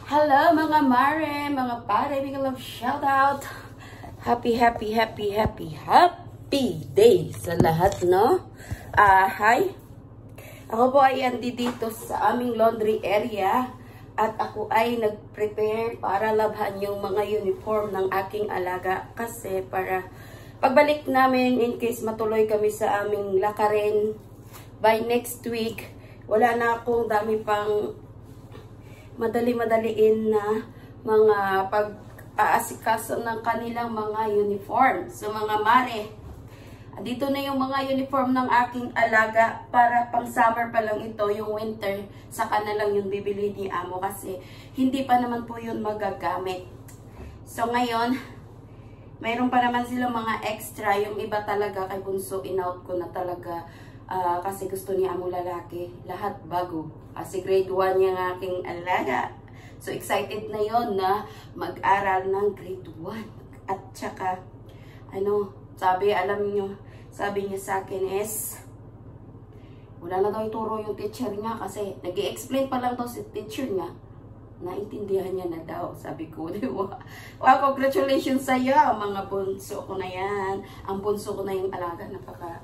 Hello mga mare, mga pare, big love shout out. Happy day sa lahat, no? Hi. Ako po ay andi dito sa aming laundry area at ako ay nag-prepare para labhan yung mga uniform ng aking alaga kasi para pagbalik namin in case matuloy kami sa aming lakarin by next week, wala na akong dami pang madali-madaliin na mga pag-aasikaso ng kanilang mga uniform. So mga mare, dito na yung mga uniform ng aking alaga para pang summer pa lang ito, yung winter, saka na lang yung bibili ni amo kasi hindi pa naman po yun magagamit. So ngayon, mayroon pa naman silang mga extra, yung iba talaga kay Bunso, in-out ko na talaga kasi gusto ni amo lalaki, lahat bago. Kasi grade 1 yung aking alaga. So, excited na yon na mag-aral ng grade 1. At saka, sabi niya sa akin is, wala na daw ituro yung teacher niya kasi nag-i-explain pa lang daw si teacher niya. Naintindihan niya na daw. Sabi ko, di ba? Wow, congratulations sa'yo, mga bunso ko na yan. Ang bunso ko na yung alaga, napaka,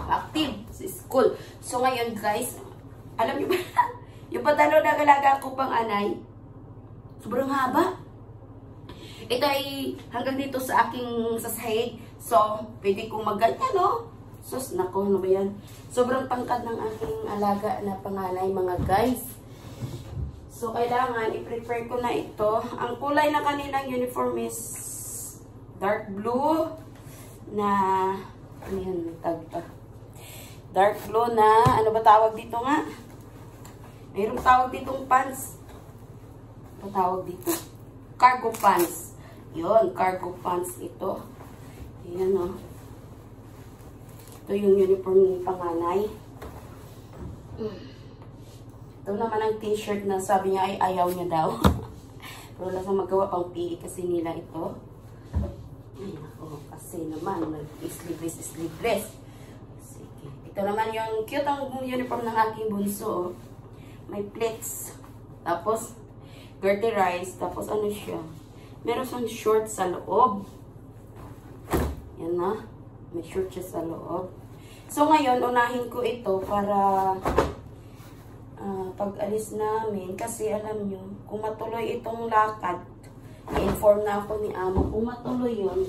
active sa school. So ngayon guys, alam niyo ba, yung pantalon na alaga ko pang anay, sobrang haba. Ito ay hanggang dito sa aking sasahig. So, pwede kong magganyan, no? Sus, nako, ano ba yan? Sobrang pangkad ng aking alaga na panganay, mga guys. So, kailangan i-prepare ko na ito. Ang kulay na kanilang uniform is dark blue na dark blue na, ano ba tawag dito nga? Mayroong tawag ditong pants. Ano tawag dito? Cargo pants. Yun, cargo pants ito. Ayan, o. Ito yung uniform ng panganay. Ito naman ang t-shirt na sabi niya ay ayaw niya daw. Pero wala sa magawa pang PE kasi nila ito. Ay, ako, kasi naman, sleeveless. Sige. Ito naman yung cute ang uniform ng aking bunso. May pleats. Tapos, garterized. Tapos, ano siya? Meron siyang short sa loob. Yan na. May short siya sa loob. So, ngayon, unahin ko ito para pag-alis namin. Kasi, alam nyo, kung matuloy itong lakad, i-inform na ako ni amo. Kung matuloy yun,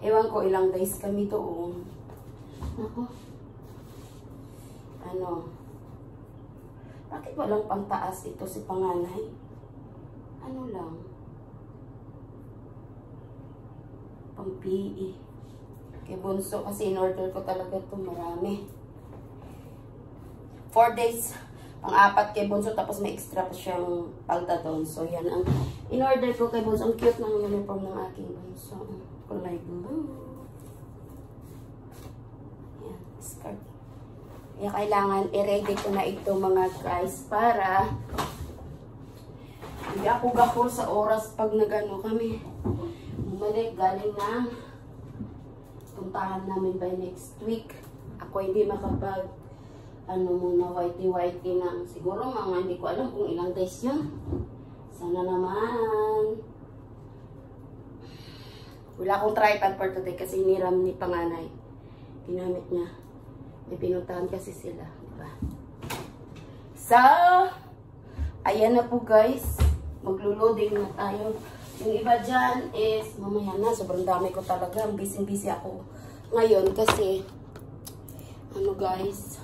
ewan ko ilang days kami doon. Ako. Bakit walang pangtaas ito si panganay? Ano lang? Pang PE. Kay bunso kasi in-order ko talaga ito marami. 4 days. Pang-apat kay bunso, tapos may extra pa siyang palda doon. So, yan ang in-order ko kay bunso. Ang cute ng uniform ng aking bunso. Kulay blue. Yan, skirt. Kaya kailangan i-ready ko na ito mga guys para hindi ako gapol sa oras pag nagano kami. Bumalik galing na puntahan namin by next week. Ako hindi makapag muna whitey na. Siguro mga hindi ko alam kung ilang days yun. Sana naman. Wala akong tripod for today kasi hiniram ni panganay. Ginamit niya. May pinuntahan kasi sila. Diba? So, ayan na po guys. Maglo-loading na tayo. Yung iba dyan is, mamaya na, sobrang dami ko talaga. Busy ako ngayon kasi, guys,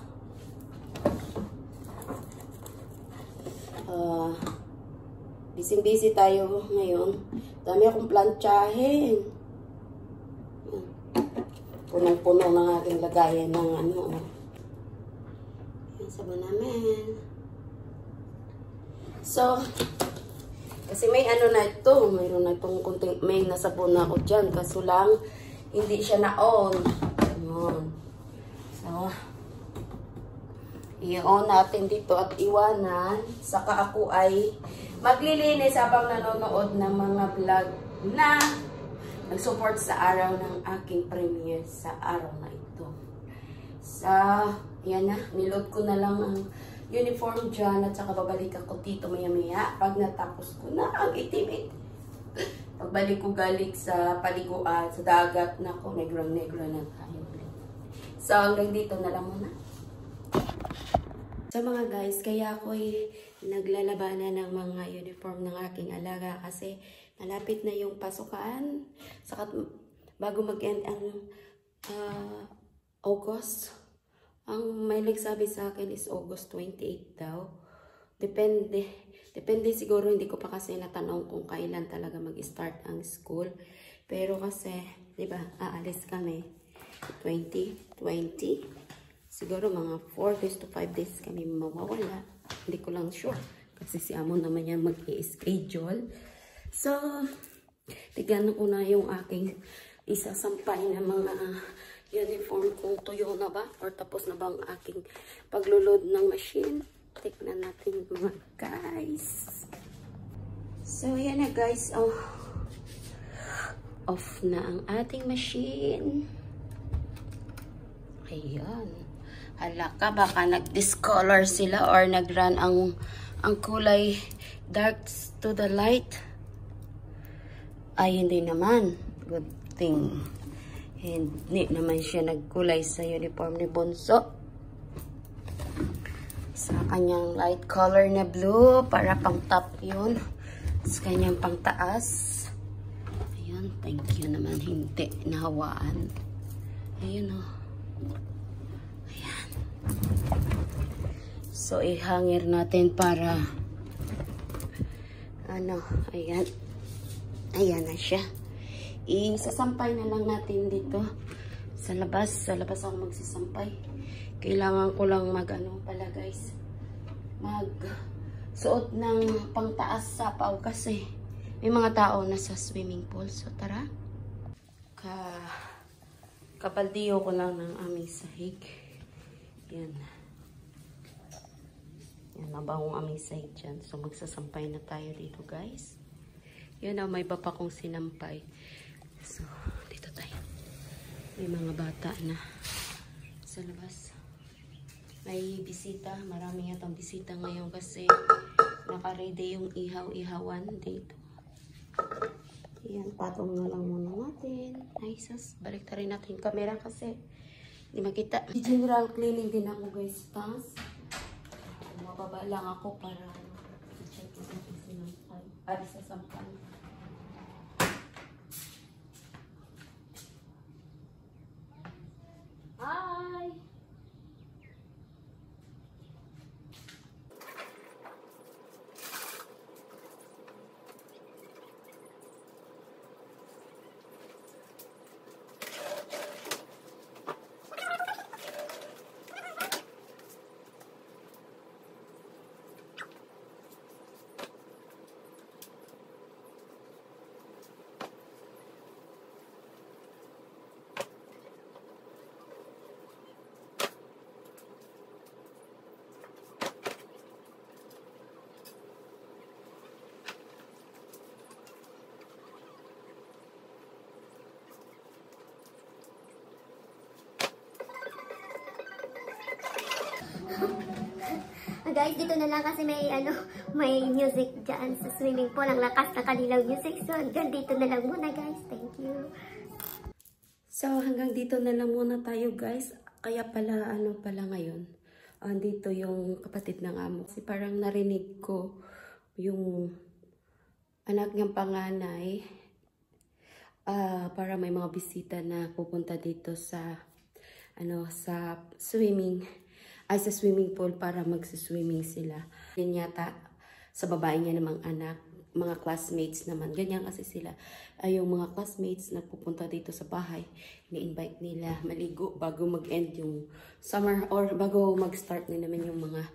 busy tayo ngayon. Dami akong plantsahin. Punong-puno ng aking lagayan ng Yan, sabon namin. So, kasi may na ito. Mayroon na itong kunting, may nasabon na ako dyan. Kaso lang, hindi siya na-on. Yun. So, i-on natin dito at iwanan. Saka ako ay maglilinis habang nanonood ng mga vlog na nag-support sa araw ng aking premiere sa araw na ito. So, yan na. Niload ko na lang ang uniform dyan at saka babalik ako dito maya-maya pag natapos ko na ang itimit. Pagbalik ko galing sa paliguan, sa dagat, nako, negrang-negra na tayo. So, hanggang dito na lang muna. So mga guys, kaya ako naglalabanan ng mga uniform ng aking alaga kasi malapit na yung pasukan. Saka bago mag-end ang August, ang may nagsabi sa akin is August 28 daw. Depende siguro, hindi ko pa kasi natanong kung kailan talaga mag-start ang school. Pero kasi, di ba, aalis kami 2020. Siguro mga 4 days to 5 days kami mawawala. Hindi ko lang sure. Kasi si Amo naman yan mag-i-schedule. So, tignan ko na yung aking isasampay na mga uniform kung tuyo na ba or tapos na ba ang aking paglulod ng machine. Tignan natin mga guys. So, yan na guys. Oh, off na ang ating machine. Ayan. Hala ka, baka nag-discolor sila or nag-run ang kulay dark to the light. Ay, hindi naman. Good thing. Hindi naman siya nagkulay sa uniform ni Bunso. Sa kanyang light color na blue, para pang top yun. Sa kanyang pang taas. Ayan, thank you naman. Hindi nahawaan. Ayan o. Ayan. So, ihangir natin para ano, ayan. Ayan na siya. Isasampay na lang natin dito sa labas. Sa labas ako magsisampay. Kailangan ko lang mag-ano pala guys. Mag-suot ng pangtaas sapaw kasi may mga tao na sa swimming pool. So tara. Kabaldiyo ko lang ng aming sahig. Yan. Yan, nabahong aming sahig dyan. So magsasampay na tayo dito guys. Yun na, may iba pa kong sinampay. So, dito tayo. May mga bata na sa labas. May bisita. Marami yatang bisita ngayon kasi naka-ready yung ihaw-ihawan dito. Yan, patong na lang muna natin. Ay, sus. Balik na rin natin yung camera kasi hindi makita. General cleaning din ako guys. Tapos, mababa lang ako para i-check natin sinampay. Para sa sampay. Hi! Guys, dito na lang kasi may music dyan sa swimming pool. Ang lakas ng kanilang music. So, hanggang dito na lang muna guys. Thank you. So, hanggang dito na lang muna tayo guys. Kaya pala, pala ngayon. Dito yung kapatid ng amo. Kasi parang narinig ko yung anak niyang panganay. Para may mga bisita na pupunta dito sa sa swimming pool para magsiswimming sila. Yan yata sa babae niya namang anak, mga classmates naman. Ganyan kasi sila. Yung mga classmates nagpupunta dito sa bahay, ni-invite nila maligo bago mag-end yung summer or bago mag-start na naman yung mga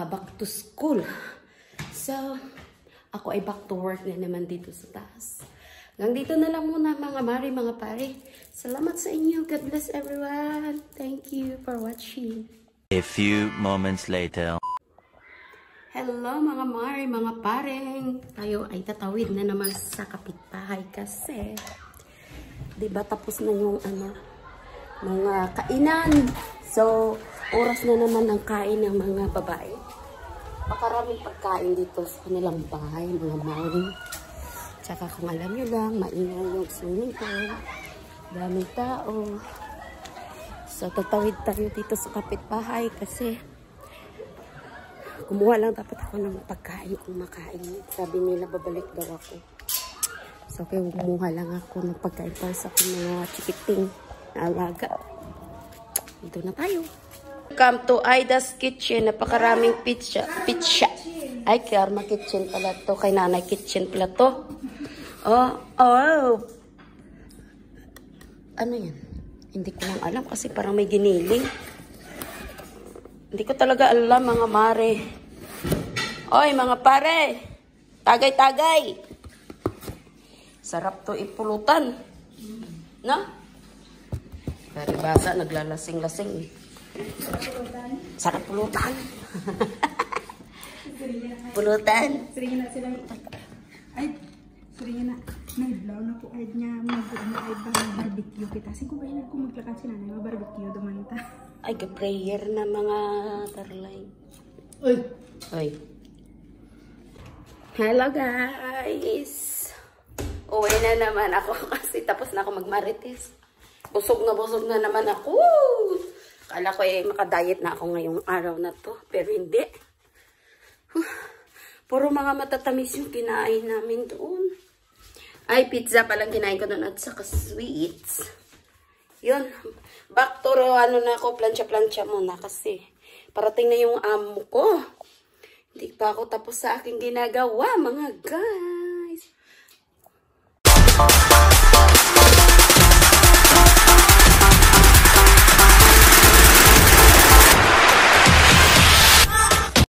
back to school. So, ako ay back to work na naman dito sa taas. Hanggang dito na lang muna mga mari, mga pare. Salamat sa inyo. God bless everyone. Thank you for watching. A few moments later. Hello mga mari, mga pareng. Tayo ay tatawid na naman sa kapitbahay kasi diba tapos na yung mga kainan. So, Oras na naman ang kain ng mga babae. Pakaraming pagkain dito sa kanilang bahay, mga mami. Tsaka kung alam nyo lang, maingay yung swimming pool. Daming tao. So, tatawid tayo dito sa kapitbahay kasi kumuha lang dapat ako ng pagkain kung makain. Sabi nila, babalik daw ako. So, kaya kumuha lang ako ng pagkain para sa mga chikiting na alaga. Dito na tayo. Welcome to Aida's Kitchen. Napakaraming pizza. Ay, Karma Kitchen pala to. Kay Nanay Kitchen pala to. Oh. Ano yan? Hindi ko lang alam kasi parang may giniling. Hindi ko talaga alam, mga mare. Oy, mga pare. Tagay-tagay. Sarap to ipulutan. No? Karibasa, naglalasing-lasing. Sarap pulutan. Pulutan. Sering na sila. Ay, sering na. Naglaw na po ay niya ay barbecue kita. Kasi kung kaya kung maglakan sila na barbecue duman ta. Ay, prayer na mga tarlay. Oy. Hello guys. Uwi na naman ako kasi tapos na ako magmarites. Busog na naman ako. Kala ko makadiet na ako ngayong araw na to. Pero hindi. Puro mga matatamis yung kinain namin doon. Ay, pizza palang kinain ko doon at saka sweets. Yun. Back to ano na ako, plancha-plancha muna kasi parating na yung amo ko. Hindi pa ako tapos sa aking ginagawa, mga guys.